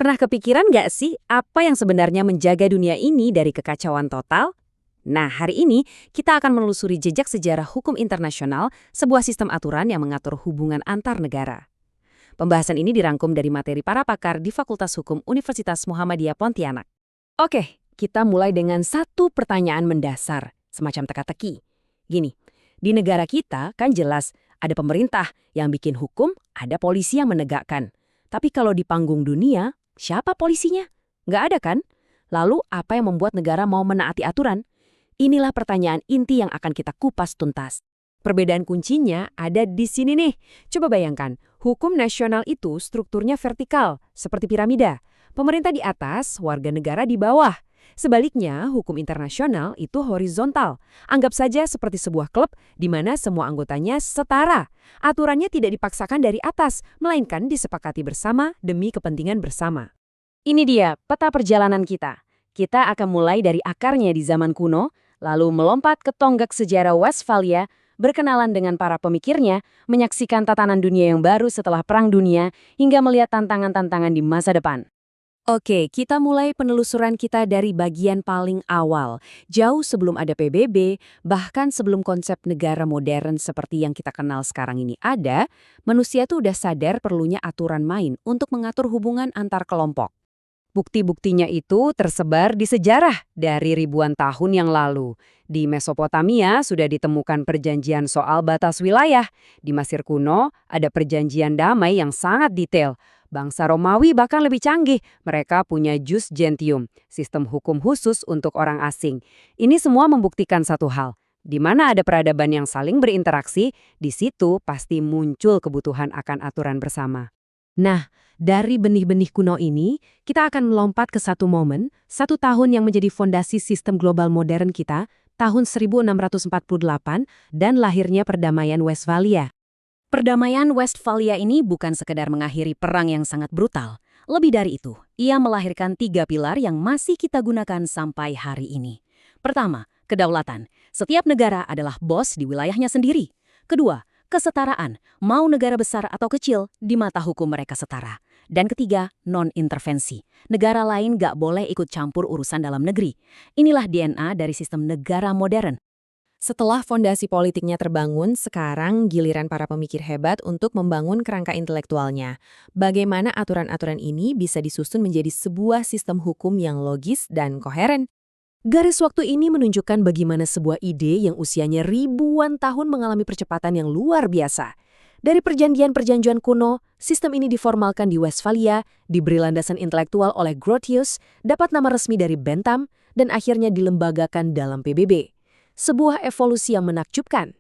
Pernah kepikiran nggak sih apa yang sebenarnya menjaga dunia ini dari kekacauan total? Nah, hari ini kita akan menelusuri jejak sejarah hukum internasional, sebuah sistem aturan yang mengatur hubungan antar negara. Pembahasan ini dirangkum dari materi para pakar di Fakultas Hukum Universitas Muhammadiyah Pontianak. Oke, kita mulai dengan satu pertanyaan mendasar, semacam teka-teki. Gini, di negara kita kan jelas ada pemerintah yang bikin hukum, ada polisi yang menegakkan. Tapi kalau di panggung dunia, siapa polisinya? Nggak ada kan? Lalu apa yang membuat negara mau menaati aturan? Inilah pertanyaan inti yang akan kita kupas tuntas. Perbedaan kuncinya ada di sini nih. Coba bayangkan, hukum nasional itu strukturnya vertikal, seperti piramida. Pemerintah di atas, warga negara di bawah. Sebaliknya, hukum internasional itu horizontal. Anggap saja seperti sebuah klub di mana semua anggotanya setara. Aturannya tidak dipaksakan dari atas, melainkan disepakati bersama demi kepentingan bersama. Ini dia peta perjalanan kita. Kita akan mulai dari akarnya di zaman kuno, lalu melompat ke tonggak sejarah Westphalia, berkenalan dengan para pemikirnya, menyaksikan tatanan dunia yang baru setelah Perang Dunia, hingga melihat tantangan-tantangan di masa depan. Oke, kita mulai penelusuran kita dari bagian paling awal. Jauh sebelum ada PBB, bahkan sebelum konsep negara modern seperti yang kita kenal sekarang ini ada, manusia tuh udah sadar perlunya aturan main untuk mengatur hubungan antar kelompok. Bukti-buktinya itu tersebar di sejarah dari ribuan tahun yang lalu. Di Mesopotamia sudah ditemukan perjanjian soal batas wilayah. Di Mesir kuno ada perjanjian damai yang sangat detail. Bangsa Romawi bahkan lebih canggih. Mereka punya jus gentium, sistem hukum khusus untuk orang asing. Ini semua membuktikan satu hal. Di mana ada peradaban yang saling berinteraksi, di situ pasti muncul kebutuhan akan aturan bersama. Nah, dari benih-benih kuno ini, kita akan melompat ke satu momen, satu tahun yang menjadi fondasi sistem global modern kita, tahun 1648, dan lahirnya perdamaian Westphalia. Perdamaian Westphalia ini bukan sekedar mengakhiri perang yang sangat brutal. Lebih dari itu, ia melahirkan 3 pilar yang masih kita gunakan sampai hari ini. Pertama, kedaulatan. Setiap negara adalah bos di wilayahnya sendiri. Kedua, kesetaraan. Mau negara besar atau kecil, di mata hukum mereka setara. Dan ketiga, non-intervensi. Negara lain gak boleh ikut campur urusan dalam negeri. Inilah DNA dari sistem negara modern. Setelah fondasi politiknya terbangun, sekarang giliran para pemikir hebat untuk membangun kerangka intelektualnya. Bagaimana aturan-aturan ini bisa disusun menjadi sebuah sistem hukum yang logis dan koheren? Garis waktu ini menunjukkan bagaimana sebuah ide yang usianya ribuan tahun mengalami percepatan yang luar biasa. Dari perjanjian-perjanjian kuno, sistem ini diformalkan di Westphalia, diberi landasan intelektual oleh Grotius, dapat nama resmi dari Bentham, dan akhirnya dilembagakan dalam PBB. Sebuah evolusi yang menakjubkan.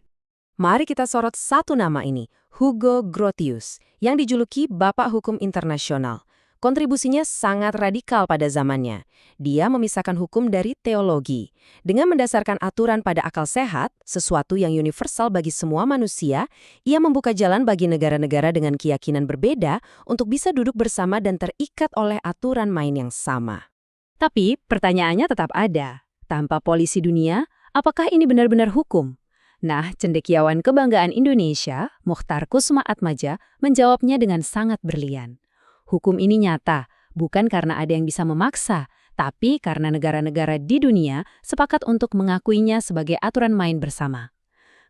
Mari kita sorot satu nama ini, Hugo Grotius, yang dijuluki Bapak Hukum Internasional. Kontribusinya sangat radikal pada zamannya. Dia memisahkan hukum dari teologi. Dengan mendasarkan aturan pada akal sehat, sesuatu yang universal bagi semua manusia, ia membuka jalan bagi negara-negara dengan keyakinan berbeda untuk bisa duduk bersama dan terikat oleh aturan main yang sama. Tapi pertanyaannya tetap ada. Tanpa polisi dunia, apakah ini benar-benar hukum? Nah, cendekiawan kebanggaan Indonesia, Mokhtar Kusuma-Atmaja, menjawabnya dengan sangat berlian. Hukum ini nyata, bukan karena ada yang bisa memaksa, tapi karena negara-negara di dunia sepakat untuk mengakuinya sebagai aturan main bersama.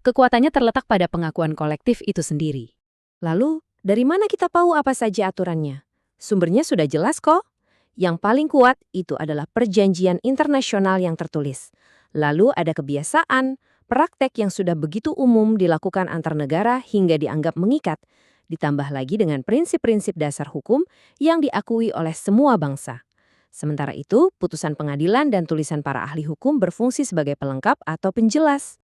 Kekuatannya terletak pada pengakuan kolektif itu sendiri. Lalu, dari mana kita tahu apa saja aturannya? Sumbernya sudah jelas kok. Yang paling kuat itu adalah perjanjian internasional yang tertulis. Lalu ada kebiasaan, praktek yang sudah begitu umum dilakukan antar negara hingga dianggap mengikat, ditambah lagi dengan prinsip-prinsip dasar hukum yang diakui oleh semua bangsa. Sementara itu, putusan pengadilan dan tulisan para ahli hukum berfungsi sebagai pelengkap atau penjelas.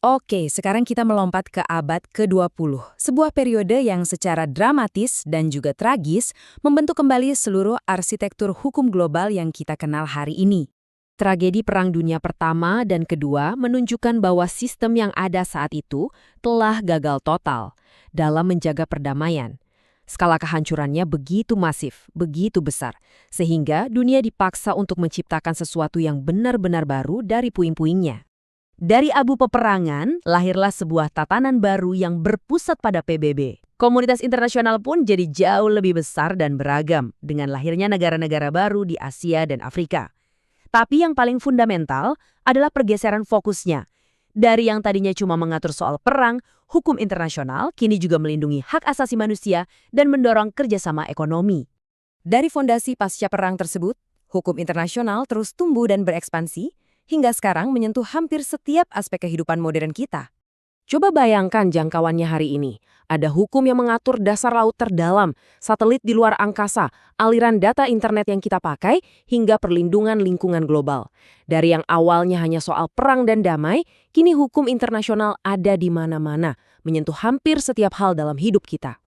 Oke, sekarang kita melompat ke abad ke-20, sebuah periode yang secara dramatis dan juga tragis membentuk kembali seluruh arsitektur hukum global yang kita kenal hari ini. Tragedi Perang Dunia Pertama dan Kedua menunjukkan bahwa sistem yang ada saat itu telah gagal total dalam menjaga perdamaian. Skala kehancurannya begitu masif, begitu besar, sehingga dunia dipaksa untuk menciptakan sesuatu yang benar-benar baru dari puing-puingnya. Dari abu peperangan, lahirlah sebuah tatanan baru yang berpusat pada PBB. Komunitas internasional pun jadi jauh lebih besar dan beragam dengan lahirnya negara-negara baru di Asia dan Afrika. Tapi yang paling fundamental adalah pergeseran fokusnya. Dari yang tadinya cuma mengatur soal perang, hukum internasional kini juga melindungi hak asasi manusia dan mendorong kerjasama ekonomi. Dari fondasi pasca perang tersebut, hukum internasional terus tumbuh dan berekspansi hingga sekarang menyentuh hampir setiap aspek kehidupan modern kita. Coba bayangkan jangkauannya hari ini. Ada hukum yang mengatur dasar laut terdalam, satelit di luar angkasa, aliran data internet yang kita pakai, hingga perlindungan lingkungan global. Dari yang awalnya hanya soal perang dan damai, kini hukum internasional ada di mana-mana, menyentuh hampir setiap hal dalam hidup kita.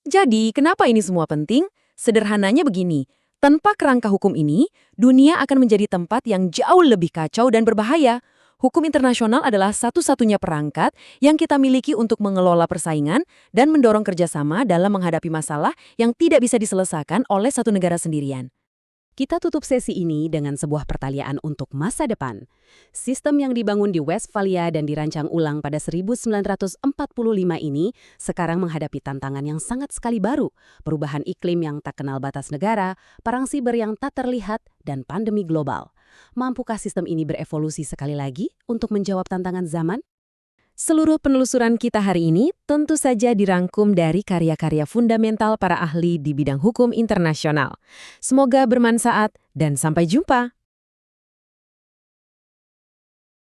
Jadi, kenapa ini semua penting? Sederhananya begini, tanpa kerangka hukum ini, dunia akan menjadi tempat yang jauh lebih kacau dan berbahaya. Hukum internasional adalah satu-satunya perangkat yang kita miliki untuk mengelola persaingan dan mendorong kerjasama dalam menghadapi masalah yang tidak bisa diselesaikan oleh satu negara sendirian. Kita tutup sesi ini dengan sebuah pertanyaan untuk masa depan. Sistem yang dibangun di Westphalia dan dirancang ulang pada 1945 ini sekarang menghadapi tantangan yang sangat sekali baru, perubahan iklim yang tak kenal batas negara, perang siber yang tak terlihat, dan pandemi global. Mampukah sistem ini berevolusi sekali lagi untuk menjawab tantangan zaman? Seluruh penelusuran kita hari ini tentu saja dirangkum dari karya-karya fundamental para ahli di bidang hukum internasional. Semoga bermanfaat dan sampai jumpa.